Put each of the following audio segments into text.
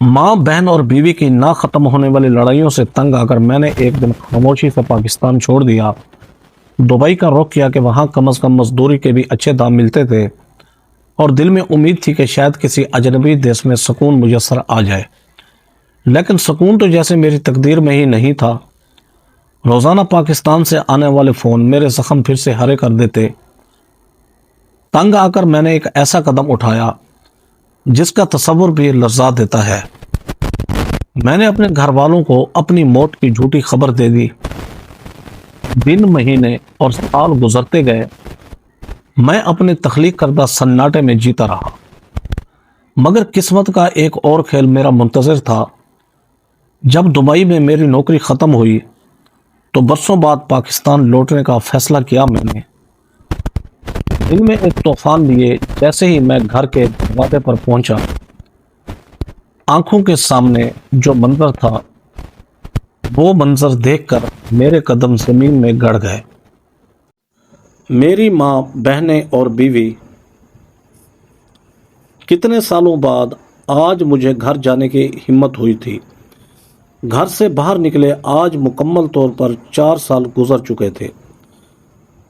ماں بہن اور بیوی کی نہ ختم ہونے والی لڑائیوں سے تنگ آ کر میں نے ایک دن خاموشی سے پاکستان چھوڑ دیا۔ دبئی کا رخ کیا کہ وہاں کم از کم مزدوری کے بھی اچھے دام ملتے تھے اور دل میں امید تھی کہ شاید کسی اجنبی دیش میں سکون میسر آ جائے، لیکن سکون تو جیسے میری تقدیر میں ہی نہیں تھا۔ روزانہ پاکستان سے آنے والے فون میرے زخم پھر سے ہرے کر دیتے۔ تنگ آ کر میں نے ایک ایسا قدم اٹھایا جس کا تصور بھی لرزا دیتا ہے۔ میں نے اپنے گھر والوں کو اپنی موت کی جھوٹی خبر دے دی۔ دن، مہینے اور سال گزرتے گئے، میں اپنے تخلیق کردہ سناٹے میں جیتا رہا، مگر قسمت کا ایک اور کھیل میرا منتظر تھا۔ جب دبئی میں میری نوکری ختم ہوئی تو برسوں بعد پاکستان لوٹنے کا فیصلہ کیا میں نے۔ دل میں ایک طوفان لیے جیسے ہی میں گھر کے دروازے پر پہنچا، آنکھوں کے سامنے جو منظر تھا وہ منظر دیکھ کر میرے قدم زمین میں گڑ گئے۔ میری ماں، بہنیں اور بیوی کتنے سالوں بعد آج مجھے گھر جانے کی ہمت ہوئی تھی۔ گھر سے باہر نکلے آج مکمل طور پر 4 سال گزر چکے تھے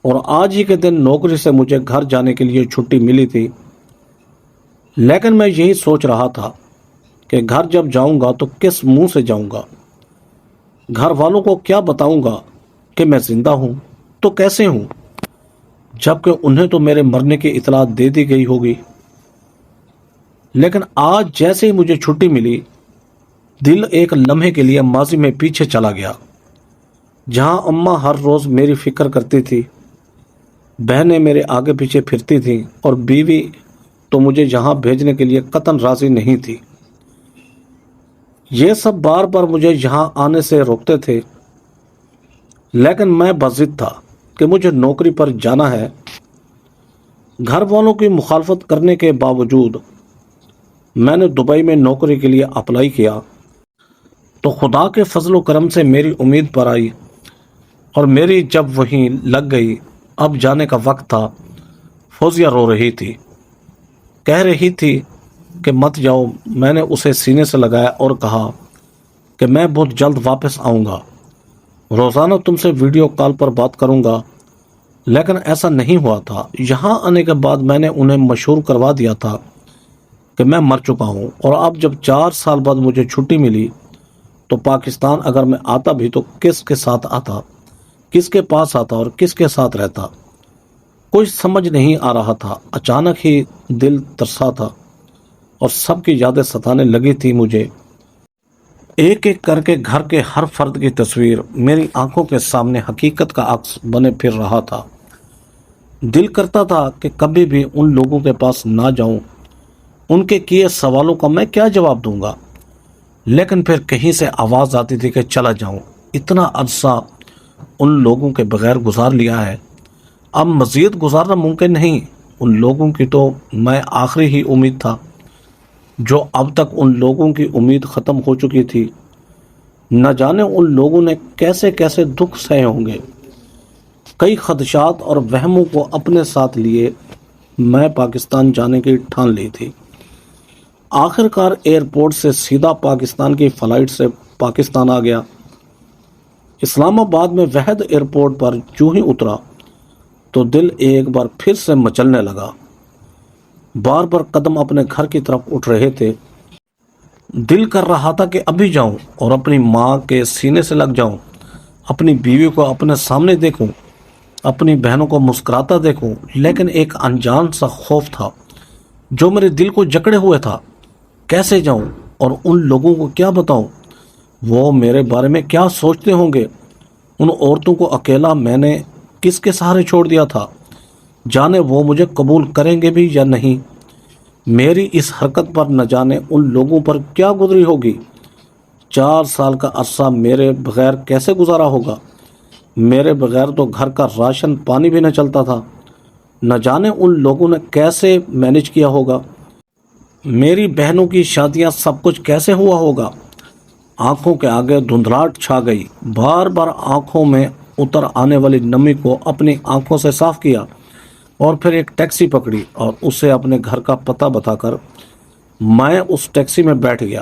اور آج ہی کے دن نوکری سے مجھے گھر جانے کے لیے چھٹی ملی تھی۔ لیکن میں یہی سوچ رہا تھا کہ گھر جب جاؤں گا تو کس منہ سے جاؤں گا، گھر والوں کو کیا بتاؤں گا کہ میں زندہ ہوں تو کیسے ہوں، جبکہ انہیں تو میرے مرنے کی اطلاع دے دی گئی ہوگی۔ لیکن آج جیسے ہی مجھے چھٹی ملی، دل ایک لمحے کے لیے ماضی میں پیچھے چلا گیا، جہاں اماں ہر روز میری فکر کرتی تھی، بہنیں میرے آگے پیچھے پھرتی تھیں اور بیوی تو مجھے یہاں بھیجنے کے لیے قطعاً راضی نہیں تھی۔ یہ سب بار بار مجھے یہاں آنے سے روکتے تھے، لیکن میں بضد تھا کہ مجھے نوکری پر جانا ہے۔ گھر والوں کی مخالفت کرنے کے باوجود میں نے دبئی میں نوکری کے لیے اپلائی کیا تو خدا کے فضل و کرم سے میری امید پر آئی، اور میری جب وہیں لگ گئی، اب جانے کا وقت تھا۔ فوزیہ رو رہی تھی، کہہ رہی تھی کہ مت جاؤ۔ میں نے اسے سینے سے لگایا اور کہا کہ میں بہت جلد واپس آؤں گا، روزانہ تم سے ویڈیو کال پر بات کروں گا۔ لیکن ایسا نہیں ہوا تھا۔ یہاں آنے کے بعد میں نے انہیں مشہور کروا دیا تھا کہ میں مر چکا ہوں، اور اب جب 4 سال بعد مجھے چھٹی ملی تو پاکستان اگر میں آتا بھی تو کس کے ساتھ آتا، کس کے پاس آتا اور کس کے ساتھ رہتا، کچھ سمجھ نہیں آ رہا تھا۔ اچانک ہی دل ترسا تھا اور سب کی یادیں ستانے لگی تھی مجھے۔ ایک ایک کر کے گھر کے ہر فرد کی تصویر میری آنکھوں کے سامنے حقیقت کا عکس بنے پھر رہا تھا۔ دل کرتا تھا کہ کبھی بھی ان لوگوں کے پاس نہ جاؤں، ان کے کیے سوالوں کا میں کیا جواب دوں گا، لیکن پھر کہیں سے آواز آتی تھی کہ چلا جاؤں۔ اتنا عرصہ ان لوگوں کے بغیر گزار لیا ہے، اب مزید گزارنا ممکن نہیں۔ ان لوگوں کی تو میں آخری ہی امید تھا، جو اب تک ان لوگوں کی امید ختم ہو چکی تھی۔ نہ جانے ان لوگوں نے کیسے کیسے دکھ سہے ہوں گے۔ کئی خدشات اور وہموں کو اپنے ساتھ لیے میں پاکستان جانے کی ٹھان لی تھی۔ آخر کار ایئرپورٹ سے سیدھا پاکستان کی فلائٹ سے پاکستان آ گیا۔ اسلام آباد میں وحد ایئرپورٹ پر جو ہی اترا تو دل ایک بار پھر سے مچلنے لگا۔ بار بار قدم اپنے گھر کی طرف اٹھ رہے تھے۔ دل کر رہا تھا کہ ابھی جاؤں اور اپنی ماں کے سینے سے لگ جاؤں، اپنی بیوی کو اپنے سامنے دیکھوں، اپنی بہنوں کو مسکراتا دیکھوں، لیکن ایک انجان سا خوف تھا جو میرے دل کو جکڑے ہوئے تھا۔ کیسے جاؤں اور ان لوگوں کو کیا بتاؤں؟ وہ میرے بارے میں کیا سوچتے ہوں گے؟ ان عورتوں کو اکیلا میں نے کس کے سہارے چھوڑ دیا تھا؟ جانے وہ مجھے قبول کریں گے بھی یا نہیں؟ میری اس حرکت پر نہ جانے ان لوگوں پر کیا گزری ہوگی۔ 4 سال کا عرصہ میرے بغیر کیسے گزارا ہوگا؟ میرے بغیر تو گھر کا راشن پانی بھی نہ چلتا تھا۔ نہ جانے ان لوگوں نے کیسے مینج کیا ہوگا۔ میری بہنوں کی شادیاں، سب کچھ کیسے ہوا ہوگا۔ آنکھوں کے آگے دھندلاہٹ چھا گئی۔ بار بار آنکھوں میں اتر آنے والی نمی کو اپنی آنکھوں سے صاف کیا اور پھر ایک ٹیکسی پکڑی اور اسے اپنے گھر کا پتہ بتا کر میں اس ٹیکسی میں بیٹھ گیا۔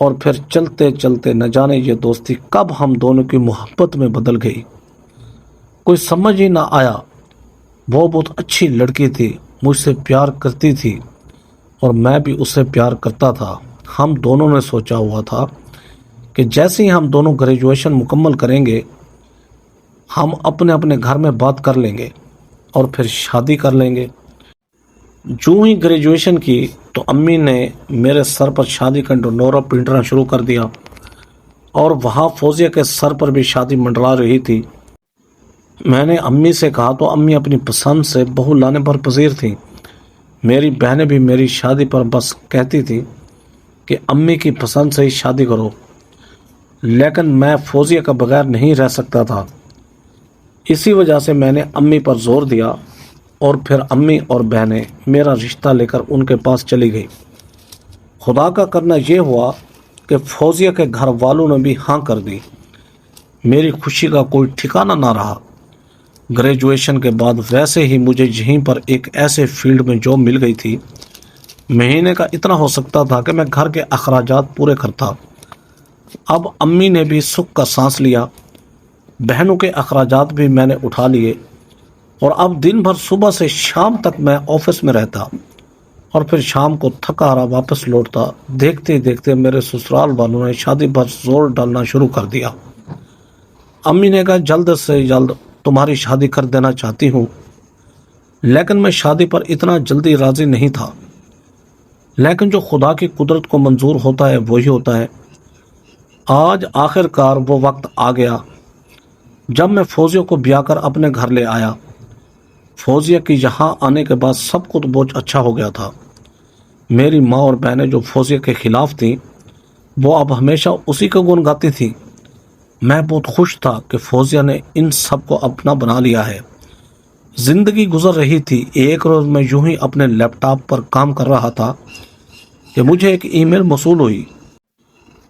اور پھر چلتے چلتے نہ جانے یہ دوستی کب ہم دونوں کی محبت میں بدل گئی، کوئی سمجھ ہی نہ آیا۔ وہ بہت اچھی لڑکی تھی، مجھ سے پیار کرتی تھی اور میں بھی اس سے پیار کرتا تھا۔ ہم دونوں نے سوچا ہوا تھا کہ جیسے ہی ہم دونوں گریجویشن مکمل کریں گے ہم اپنے اپنے گھر میں بات کر لیں گے اور پھر شادی کر لیں گے۔ جو ہی گریجویشن کی تو امی نے میرے سر پر شادی کا ڈنڈورا پیٹنا شروع کر دیا، اور وہاں فوزیہ کے سر پر بھی شادی منڈرا رہی تھی۔ میں نے امی سے کہا تو امی اپنی پسند سے بہو لانے پر پذیر تھیں۔ میری بہنیں بھی میری شادی پر بس کہتی تھی کہ امی کی پسند سے ہی شادی کرو، لیکن میں فوزیہ کا بغیر نہیں رہ سکتا تھا۔ اسی وجہ سے میں نے امی پر زور دیا اور پھر امی اور بہنیں میرا رشتہ لے کر ان کے پاس چلی گئی۔ خدا کا کرنا یہ ہوا کہ فوزیہ کے گھر والوں نے بھی ہاں کر دی۔ میری خوشی کا کوئی ٹھکانہ نہ رہا۔ گریجویشن کے بعد ویسے ہی مجھے یہیں پر ایک ایسے فیلڈ میں جاب مل گئی تھی، مہینے کا اتنا ہو سکتا تھا کہ میں گھر کے اخراجات پورے کرتا۔ اب امی نے بھی سکھ کا سانس لیا، بہنوں کے اخراجات بھی میں نے اٹھا لیے، اور اب دن بھر صبح سے شام تک میں آفس میں رہتا اور پھر شام کو تھکا ہارا واپس لوٹتا۔ دیکھتے دیکھتے میرے سسرال والوں نے شادی پر زور ڈالنا شروع کر دیا۔ امی نے کہا جلد سے جلد تمہاری شادی کر دینا چاہتی ہوں، لیکن میں شادی پر اتنا جلدی راضی نہیں تھا۔ لیکن جو خدا کی قدرت کو منظور ہوتا ہے وہی ہوتا ہے۔ آج آخر کار وہ وقت آ گیا جب میں فوزیہ کو بیاہ کر اپنے گھر لے آیا۔ فوزیہ کی یہاں آنے کے بعد سب کچھ بہت اچھا ہو گیا تھا۔ میری ماں اور بہنیں جو فوزیہ کے خلاف تھیں وہ اب ہمیشہ اسی کا گن گاتی تھیں۔ میں بہت خوش تھا کہ فوزیہ نے ان سب کو اپنا بنا لیا ہے۔ زندگی گزر رہی تھی۔ ایک روز میں یوں ہی اپنے لیپ ٹاپ پر کام کر رہا تھا کہ مجھے ایک ای میل موصول ہوئی۔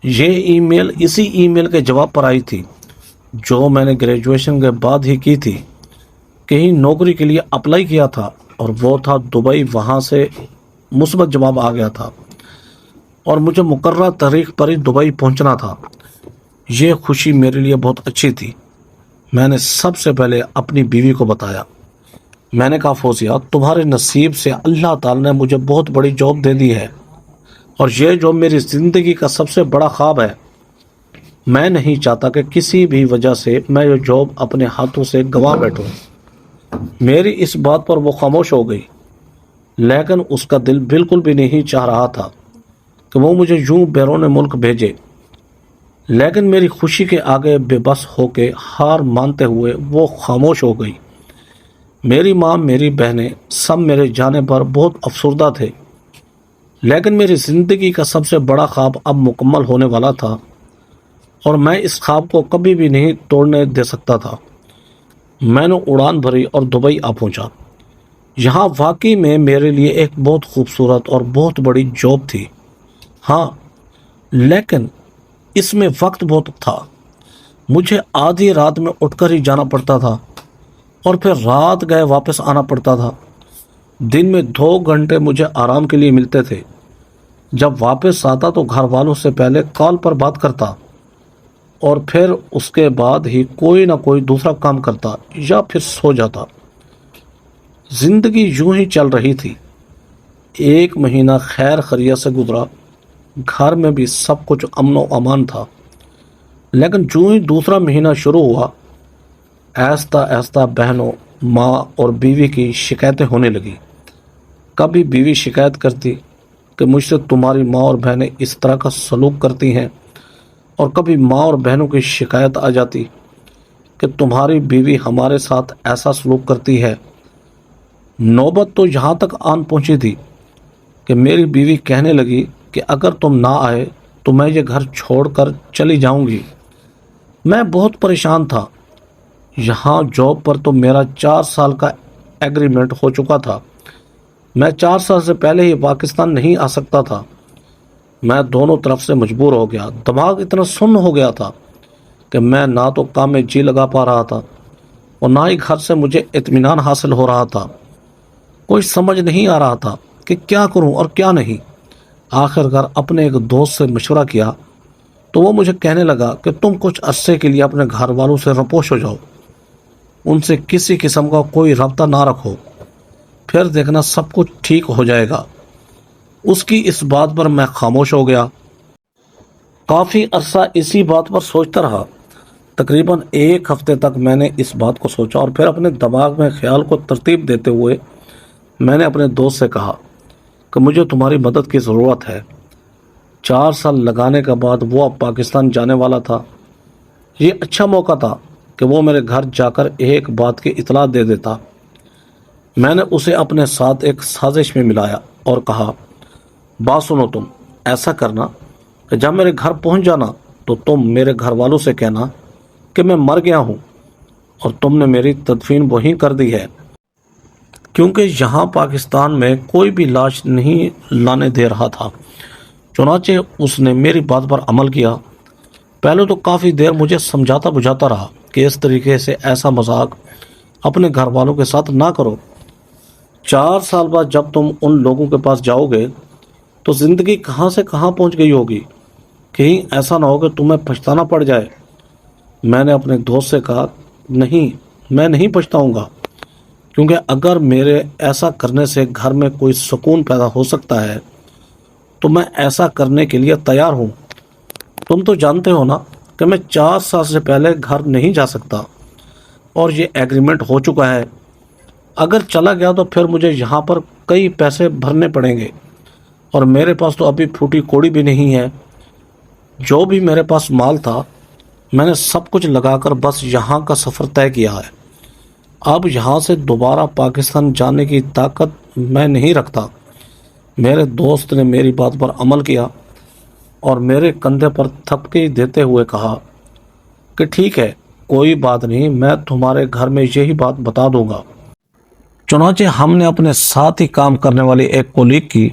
یہ ای میل اسی ای میل کے جواب پر آئی تھی جو میں نے گریجویشن کے بعد ہی کی تھی۔ کہیں نوکری کے لیے اپلائی کیا تھا اور وہ تھا دبئی۔ وہاں سے مثبت جواب آ گیا تھا اور مجھے مقررہ تاریخ پر ہی دبئی پہنچنا تھا۔ یہ خوشی میرے لیے بہت اچھی تھی۔ میں نے سب سے پہلے اپنی بیوی کو بتایا۔ میں نے کہا فوزیہ تمہارے نصیب سے اللہ تعالی نے مجھے بہت بڑی جاب دے دی ہے، اور یہ جاب میری زندگی کا سب سے بڑا خواب ہے۔ میں نہیں چاہتا کہ کسی بھی وجہ سے میں یہ جاب اپنے ہاتھوں سے گنوا بیٹھوں۔ میری اس بات پر وہ خاموش ہو گئی، لیکن اس کا دل بالکل بھی نہیں چاہ رہا تھا کہ وہ مجھے یوں بیرون ملک بھیجے۔ لیکن میری خوشی کے آگے بے بس ہو کے ہار مانتے ہوئے وہ خاموش ہو گئی۔ میری ماں، میری بہنیں سب میرے جانے پر بہت افسردہ تھے، لیکن میری زندگی کا سب سے بڑا خواب اب مکمل ہونے والا تھا اور میں اس خواب کو کبھی بھی نہیں توڑنے دے سکتا تھا۔ میں نے اڑان بھری اور دبئی آ پہنچا۔ یہاں واقعی میں میرے لیے ایک بہت خوبصورت اور بہت بڑی جاب تھی، ہاں، لیکن اس میں وقت بہت تھا۔ مجھے آدھی رات میں اٹھ کر ہی جانا پڑتا تھا اور پھر رات گئے واپس آنا پڑتا تھا۔ دن میں 2 گھنٹے مجھے آرام کے لیے ملتے تھے۔ جب واپس آتا تو گھر والوں سے پہلے کال پر بات کرتا اور پھر اس کے بعد ہی کوئی نہ کوئی دوسرا کام کرتا یا پھر سو جاتا۔ زندگی یوں ہی چل رہی تھی۔ 1 مہینہ خیر خیریت سے گزرا، گھر میں بھی سب کچھ امن و امان تھا، لیکن جو ہی دوسرا مہینہ شروع ہوا آہستہ آہستہ بہنوں، ماں اور بیوی کی شکایتیں ہونے لگی۔ کبھی بیوی شکایت کرتی کہ مجھ سے تمہاری ماں اور بہنیں اس طرح کا سلوک کرتی ہیں، اور کبھی ماں اور بہنوں کی شکایت آ جاتی کہ تمہاری بیوی ہمارے ساتھ ایسا سلوک کرتی ہے۔ نوبت تو یہاں تک آن پہنچی تھی کہ میری بیوی کہنے لگی کہ اگر تم نہ آئے تو میں یہ گھر چھوڑ کر چلی جاؤں گی۔ میں بہت پریشان تھا۔ یہاں جاب پر تو میرا 4 سال کا ایگریمنٹ ہو چکا تھا۔ میں 4 سال سے پہلے ہی پاکستان نہیں آ سکتا تھا۔ میں دونوں طرف سے مجبور ہو گیا۔ دماغ اتنا سن ہو گیا تھا کہ میں نہ تو کام میں جی لگا پا رہا تھا اور نہ ہی گھر سے مجھے اطمینان حاصل ہو رہا تھا۔ کوئی سمجھ نہیں آ رہا تھا کہ کیا کروں اور کیا نہیں۔ آخر کار اپنے ایک دوست سے مشورہ کیا تو وہ مجھے کہنے لگا کہ تم کچھ عرصے کے لیے اپنے گھر والوں سے روپوش ہو جاؤ، ان سے کسی قسم کا کوئی رابطہ نہ رکھو، پھر دیکھنا سب کچھ ٹھیک ہو جائے گا۔ اس کی اس بات پر میں خاموش ہو گیا۔ کافی عرصہ اسی بات پر سوچتا رہا۔ تقریباً ایک ہفتے تک میں نے اس بات کو سوچا اور پھر اپنے دماغ میں خیال کو ترتیب دیتے ہوئے میں نے اپنے دوست سے کہا کہ مجھے تمہاری مدد کی ضرورت ہے۔ 4 سال لگانے کے بعد وہ اب پاکستان جانے والا تھا۔ یہ اچھا موقع تھا کہ وہ میرے گھر جا کر ایک بات کی اطلاع دے دیتا۔ میں نے اسے اپنے ساتھ ایک سازش میں ملایا اور کہا، بات سنو، تم ایسا کرنا کہ جب میرے گھر پہنچ جانا تو تم میرے گھر والوں سے کہنا کہ میں مر گیا ہوں اور تم نے میری تدفین وہیں کر دی ہے، کیونکہ یہاں پاکستان میں کوئی بھی لاش نہیں لانے دے رہا تھا۔ چنانچہ اس نے میری بات پر عمل کیا۔ پہلے تو کافی دیر مجھے سمجھاتا بجھاتا رہا کہ اس طریقے سے ایسا مذاق اپنے گھر والوں کے ساتھ نہ کرو۔ 4 سال بعد جب تم ان لوگوں کے پاس جاؤ گے تو زندگی کہاں سے کہاں پہنچ گئی ہوگی، کہیں ایسا نہ ہو کہ تمہیں پچھتانا پڑ جائے۔ میں نے اپنے دوست سے کہا، نہیں، میں نہیں پچھتاؤں گا، کیونکہ اگر میرے ایسا کرنے سے گھر میں کوئی سکون پیدا ہو سکتا ہے تو میں ایسا کرنے کے لیے تیار ہوں۔ تم تو جانتے ہو نا کہ میں 4 سال سے پہلے گھر نہیں جا سکتا اور یہ ایگریمنٹ ہو چکا ہے۔ اگر چلا گیا تو پھر مجھے یہاں پر کئی پیسے بھرنے پڑیں گے اور میرے پاس تو ابھی پھوٹی کوڑی بھی نہیں ہے۔ جو بھی میرے پاس مال تھا میں نے سب کچھ لگا کر بس یہاں کا سفر طے کیا ہے۔ اب یہاں سے دوبارہ پاکستان جانے کی طاقت میں نہیں رکھتا۔ میرے دوست نے میری بات پر عمل کیا اور میرے کندھے پر تھپکی دیتے ہوئے کہا کہ ٹھیک ہے، کوئی بات نہیں، میں تمہارے گھر میں یہی بات بتا دوں گا۔ چنانچہ ہم نے اپنے ساتھ ہی کام کرنے والی ایک کولیگ کی،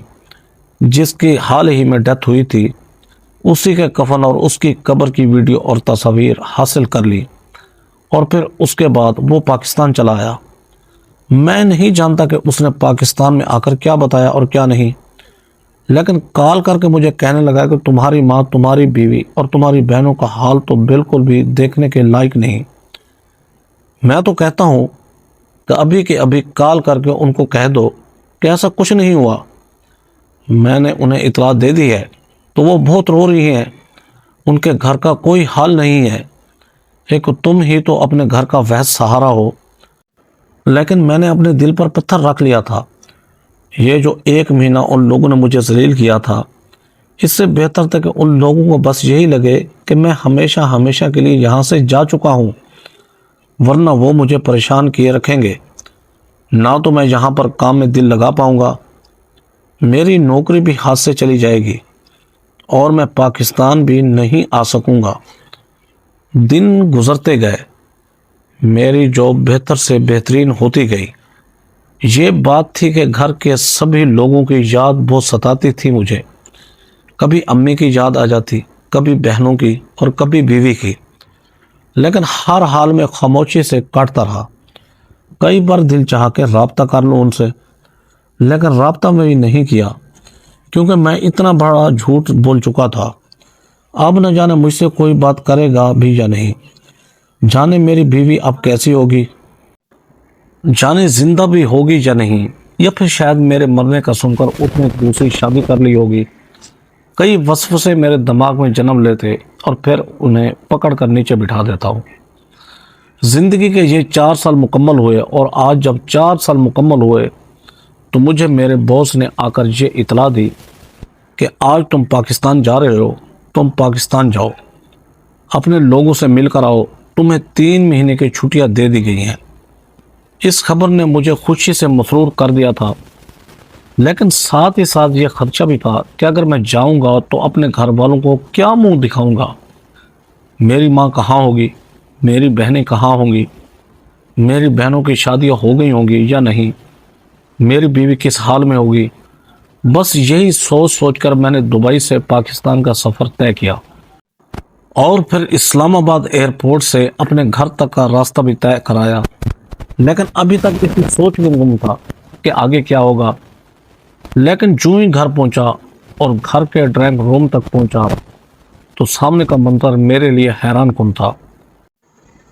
جس کی حال ہی میں ڈیتھ ہوئی تھی، اسی کے کفن اور اس کی قبر کی ویڈیو اور تصاویر حاصل کر لی اور پھر اس کے بعد وہ پاکستان چلا آیا۔ میں نہیں جانتا کہ اس نے پاکستان میں آ کر کیا بتایا اور کیا نہیں، لیکن کال کر کے مجھے کہنے لگا کہ تمہاری ماں، تمہاری بیوی اور تمہاری بہنوں کا حال تو بالکل بھی دیکھنے کے لائق نہیں۔ میں تو کہتا ہوں کہ ابھی کے ابھی کال کر کے ان کو کہہ دو کہ ایسا کچھ نہیں ہوا۔ میں نے انہیں اطلاع دے دی ہے تو وہ بہت رو رہی ہیں، ان کے گھر کا کوئی حال نہیں ہے۔ ایک تم ہی تو اپنے گھر کا وحید سہارا ہو، لیکن میں نے اپنے دل پر پتھر رکھ لیا تھا۔ یہ جو 1 مہینہ ان لوگوں نے مجھے ذلیل کیا تھا، اس سے بہتر تھا کہ ان لوگوں کو بس یہی لگے کہ میں ہمیشہ ہمیشہ کے لیے یہاں سے جا چکا ہوں، ورنہ وہ مجھے پریشان کیے رکھیں گے۔ نہ تو میں یہاں پر کام میں دل لگا پاؤں گا، میری نوکری بھی ہاتھ سے چلی جائے گی اور میں پاکستان بھی نہیں آ سکوں گا۔ دن گزرتے گئے، میری جاب بہتر سے بہترین ہوتی گئی۔ یہ بات تھی کہ گھر کے سبھی لوگوں کی یاد بہت ستاتی تھی مجھے۔ کبھی امی کی یاد آ جاتی، کبھی بہنوں کی اور کبھی بیوی کی، لیکن ہر حال میں خاموشی سے کاٹتا رہا۔ کئی بار دل چاہا کہ رابطہ کر لوں ان سے، لیکن رابطہ میں بھی نہیں کیا، کیونکہ میں اتنا بڑا جھوٹ بول چکا تھا۔ اب نہ جانے مجھ سے کوئی بات کرے گا بھی یا نہیں، جانے میری بیوی اب کیسی ہوگی، جانے زندہ بھی ہوگی یا نہیں، یا پھر شاید میرے مرنے کا سن کر اس نے دوسری شادی کر لی ہوگی۔ کئی وسوسے میرے دماغ میں جنم لیتے اور پھر انہیں پکڑ کر نیچے بٹھا دیتا ہوں۔ زندگی کے یہ 4 سال مکمل ہوئے اور آج جب 4 سال مکمل ہوئے تو مجھے میرے باس نے آ کر یہ اطلاع دی کہ آج تم پاکستان جا رہے ہو، تم پاکستان جاؤ، اپنے لوگوں سے مل کر آؤ، تمہیں 3 مہینے کی چھٹیاں دے دی گئی ہیں۔ اس خبر نے مجھے خوشی سے مسرور کر دیا تھا، لیکن ساتھ ہی ساتھ یہ خدشہ بھی تھا کہ اگر میں جاؤں گا تو اپنے گھر والوں کو کیا منہ دکھاؤں گا۔ میری ماں کہاں ہوگی، میری بہنیں کہاں ہوں گی، میری بہنوں کی شادیاں ہو گئی ہوں گی یا نہیں، میری بیوی کس حال میں ہوگی۔ بس یہی سوچ سوچ کر میں نے دبئی سے پاکستان کا سفر طے کیا اور پھر اسلام آباد ایئرپورٹ سے اپنے گھر تک کا راستہ بھی طے کرایا، لیکن ابھی تک اسی سوچ میں گم تھا کہ آگے کیا ہوگا۔ لیکن جو ہی گھر پہنچا اور گھر کے ڈرائنگ روم تک پہنچا تو سامنے کا منظر میرے لیے حیران کن تھا۔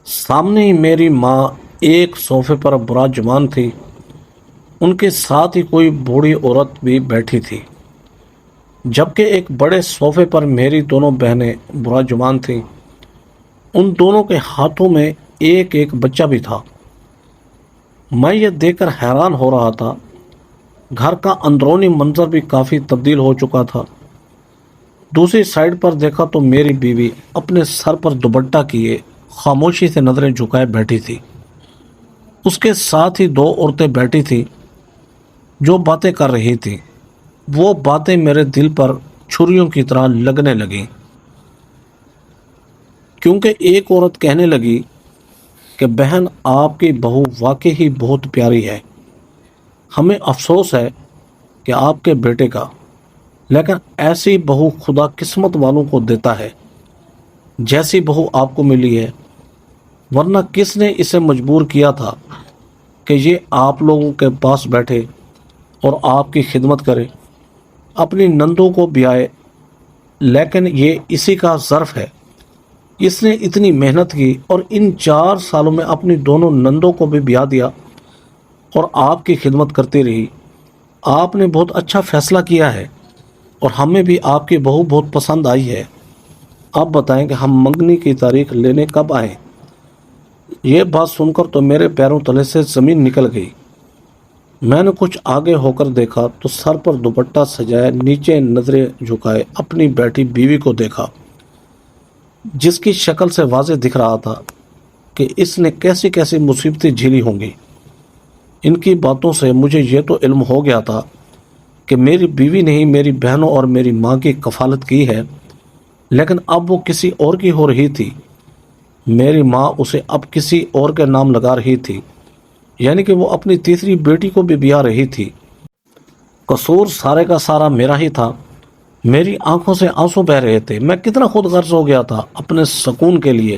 سامنے ہی میری ماں ایک صوفے پر براجمان تھی، ان کے ساتھ ہی کوئی بوڑھی عورت بھی بیٹھی تھی، جبکہ ایک بڑے صوفے پر میری دونوں بہنیں براجمان تھیں۔ ان دونوں کے ہاتھوں میں ایک ایک بچہ بھی تھا۔ میں یہ دیکھ کر حیران ہو رہا تھا۔ گھر کا اندرونی منظر بھی کافی تبدیل ہو چکا تھا۔ دوسری سائیڈ پر دیکھا تو میری بیوی اپنے سر پر دوپٹہ کیے خاموشی سے نظریں جھکائے بیٹھی تھی۔ اس کے ساتھ ہی دو عورتیں بیٹھی تھیں جو باتیں کر رہی تھیں۔ وہ باتیں میرے دل پر چھریوں کی طرح لگنے لگیں، کیونکہ ایک عورت کہنے لگی کہ بہن، آپ کی بہو واقعی ہی بہت پیاری ہے، ہمیں افسوس ہے کہ آپ کے بیٹے کا، لیکن ایسی بہو خدا قسمت والوں کو دیتا ہے جیسی بہو آپ کو ملی ہے، ورنہ کس نے اسے مجبور کیا تھا کہ یہ آپ لوگوں کے پاس بیٹھے اور آپ کی خدمت کرے، اپنی نندوں کو بیائے، لیکن یہ اسی کا ظرف ہے۔ اس نے اتنی محنت کی اور ان 4 سالوں میں اپنی دونوں نندوں کو بھی بیاہ دیا اور آپ کی خدمت کرتی رہی۔ آپ نے بہت اچھا فیصلہ کیا ہے اور ہمیں بھی آپ کی بہو بہت پسند آئی ہے۔ آپ بتائیں کہ ہم منگنی کی تاریخ لینے کب آئیں؟ یہ بات سن کر تو میرے پیروں تلے سے زمین نکل گئی۔ میں نے کچھ آگے ہو کر دیکھا تو سر پر دوپٹہ سجائے نیچے نظریں جھکائے اپنی بیٹی بیوی کو دیکھا، جس کی شکل سے واضح دکھ رہا تھا کہ اس نے کیسی کیسی مصیبتیں جھیلی ہوں گی۔ ان کی باتوں سے مجھے یہ تو علم ہو گیا تھا کہ میری بیوی نے ہی میری بہنوں اور میری ماں کی کفالت کی ہے، لیکن اب وہ کسی اور کی ہو رہی تھی۔ میری ماں اسے اب کسی اور کے نام لگا رہی تھی، یعنی کہ وہ اپنی تیسری بیٹی کو بھی بیاہ رہی تھی۔ قصور سارے کا سارا میرا ہی تھا۔ میری آنکھوں سے آنسو بہ رہے تھے۔ میں کتنا خود غرض ہو گیا تھا اپنے سکون کے لیے۔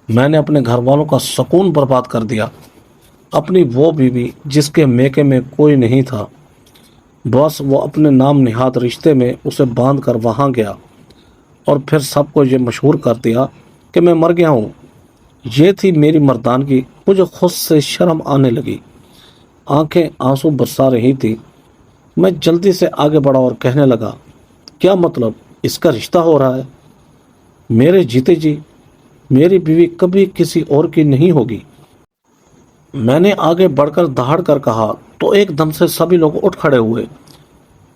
میں نے اپنے گھر والوں کا سکون برباد کر دیا۔ اپنی وہ بیوی جس کے میکے میں کوئی نہیں تھا، بس وہ اپنے نام نہاد رشتے میں اسے باندھ کر وہاں گیا اور پھر سب کو یہ مشہور کر دیا کہ میں مر گیا ہوں۔ یہ تھی میری مردانگی۔ مجھے خود سے شرم آنے لگی، آنکھیں آنسو برسا رہی تھی۔ میں جلدی سے آگے بڑھا اور کہنے لگا، کیا مطلب اس کا رشتہ ہو رہا ہے؟ میرے جیتے جی میری بیوی کبھی کسی اور کی نہیں ہوگی۔ میں نے آگے بڑھ کر دہاڑ کر کہا تو ایک دم سے سبھی لوگ اٹھ کھڑے ہوئے۔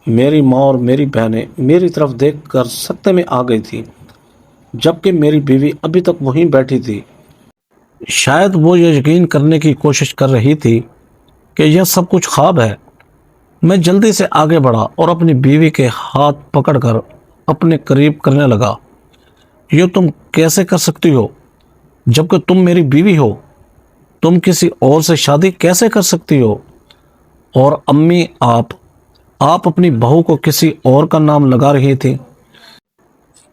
میری ماں اور میری بہنیں میری طرف دیکھ کر سکتے میں آ گئی تھی، جبکہ میری بیوی ابھی تک وہیں بیٹھی تھی۔ شاید وہ یہ یقین کرنے کی کوشش کر رہی تھی کہ یہ سب کچھ خواب ہے۔ میں جلدی سے آگے بڑھا اور اپنی بیوی کے ہاتھ پکڑ کر اپنے قریب کرنے لگا۔ یہ تم کیسے کر سکتی ہو جبکہ تم میری بیوی ہو؟ تم کسی اور سے شادی کیسے کر سکتی ہو؟ اور امی، آپ اپنی بہو کو کسی اور کا نام لگا رہی تھی۔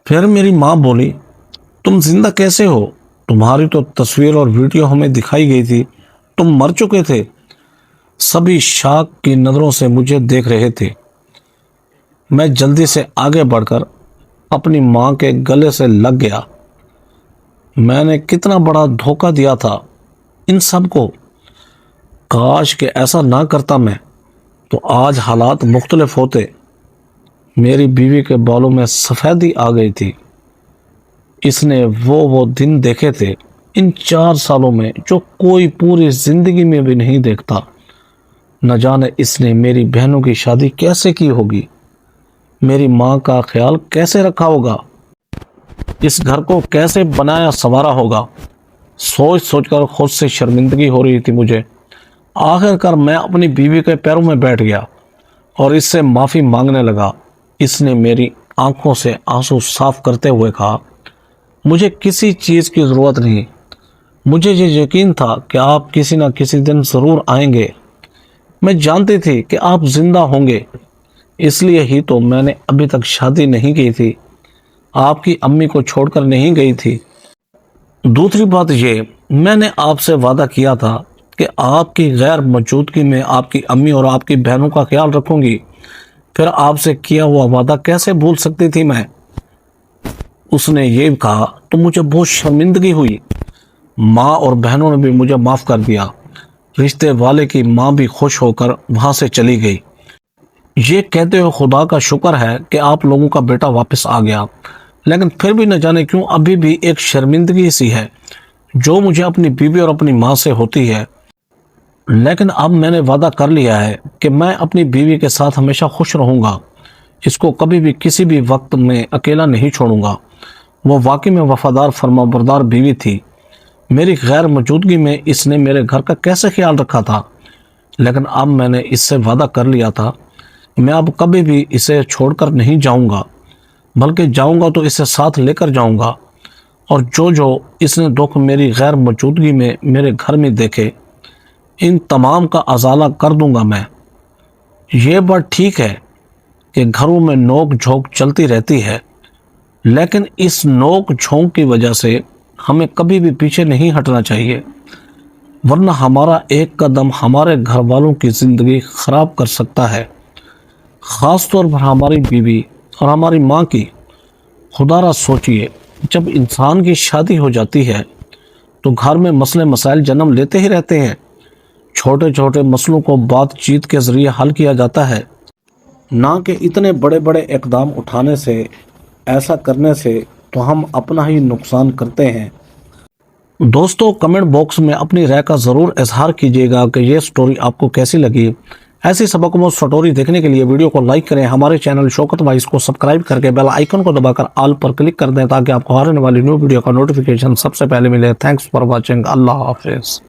پھر میری ماں بولی، تم زندہ کیسے ہو؟ تمہاری تو تصویر اور ویڈیو ہمیں دکھائی گئی تھی، تم مر چکے تھے۔ سبھی شاک کی نظروں سے مجھے دیکھ رہے تھے۔ میں جلدی سے آگے بڑھ کر اپنی ماں کے گلے سے لگ گیا۔ میں نے کتنا بڑا دھوکہ دیا تھا ان سب کو۔ کاش کہ ایسا نہ کرتا میں، تو آج حالات مختلف ہوتے۔ میری بیوی کے بالوں میں سفیدی آ گئی تھی۔ اس نے وہ دن دیکھے تھے ان 4 سالوں میں جو کوئی پوری زندگی میں بھی نہیں دیکھتا۔ نہ جانے اس نے میری بہنوں کی شادی کیسے کی ہوگی، میری ماں کا خیال کیسے رکھا ہوگا، اس گھر کو کیسے بنایا سنوارا ہوگا۔ سوچ سوچ کر خود سے شرمندگی ہو رہی تھی مجھے۔ آخر کار میں اپنی بیوی کے پیروں میں بیٹھ گیا اور اس سے معافی مانگنے لگا۔ اس نے میری آنکھوں سے آنسو صاف کرتے ہوئے کہا، مجھے کسی چیز کی ضرورت نہیں، مجھے یہ یقین تھا کہ آپ کسی نہ کسی دن ضرور آئیں گے۔ میں جانتی تھی کہ آپ زندہ ہوں گے، اس لیے ہی تو میں نے ابھی تک شادی نہیں کی تھی، آپ کی امی کو چھوڑ کر نہیں گئی تھی۔ دوسری بات یہ، میں نے آپ سے وعدہ کیا تھا کہ آپ کی غیر موجودگی میں آپ کی امی اور آپ کی بہنوں کا خیال رکھوں گی۔ پھر آپ سے کیا ہوا وعدہ کیسے بھول سکتی تھی میں؟ اس نے یہ کہا تو مجھے بہت شرمندگی ہوئی۔ ماں اور بہنوں نے بھی مجھے معاف کر دیا۔ رشتے والے کی ماں بھی خوش ہو کر وہاں سے چلی گئی۔ یہ کہتے ہوئے خدا کا شکر ہے کہ آپ لوگوں کا بیٹا واپس آ گیا، لیکن پھر بھی نہ جانے کیوں ابھی بھی ایک شرمندگی سی ہے جو مجھے اپنی بیوی اور اپنی ماں سے ہوتی ہے۔ لیکن اب میں نے وعدہ کر لیا ہے کہ میں اپنی بیوی کے ساتھ ہمیشہ خوش رہوں گا، اس کو کبھی بھی کسی بھی وقت میں اکیلا نہیں چھوڑوں گا۔ وہ واقعی میں وفادار فرمانبردار بیوی تھی۔ میری غیر موجودگی میں اس نے میرے گھر کا کیسے خیال رکھا تھا، لیکن اب میں نے اس سے وعدہ کر لیا تھا کہ میں اب کبھی بھی اسے چھوڑ کر نہیں جاؤں گا، بلکہ جاؤں گا تو اسے ساتھ لے کر جاؤں گا، اور جو اس نے دکھ میری غیر موجودگی میں میرے گھر میں دیکھے ان تمام کا ازالہ کر دوں گا میں۔ یہ بات ٹھیک ہے کہ گھروں میں نوک جھونک چلتی رہتی ہے، لیکن اس نوک جھونک کی وجہ سے ہمیں کبھی بھی پیچھے نہیں ہٹنا چاہیے، ورنہ ہمارا ایک قدم ہمارے گھر والوں کی زندگی خراب کر سکتا ہے، خاص طور پر ہماری بیوی اور ہماری ماں کی۔ خدا را سوچئے، جب انسان کی شادی ہو جاتی ہے تو گھر میں مسئلے مسائل جنم لیتے ہی رہتے ہیں۔ چھوٹے چھوٹے مسئلوں کو بات چیت کے ذریعے حل کیا جاتا ہے، نہ کہ اتنے بڑے بڑے اقدام اٹھانے سے۔ ایسا کرنے سے تو ہم اپنا ہی نقصان کرتے ہیں۔ دوستو، کمنٹ باکس میں اپنی رائے کا ضرور اظہار کیجیے گا کہ یہ سٹوری آپ کو کیسی لگی۔ ایسی سبق آموز سٹوری دیکھنے کے لیے ویڈیو کو لائک کریں، ہمارے چینل شوکت وائس کو سبسکرائب کر کے بیل آئیکن کو دبا کر آل پر کلک کر دیں تاکہ آپ کو آنے والی نیو ویڈیو کا نوٹیفیکیشن سب سے پہلے ملے۔ Thanks for watching. اللہ حافظ۔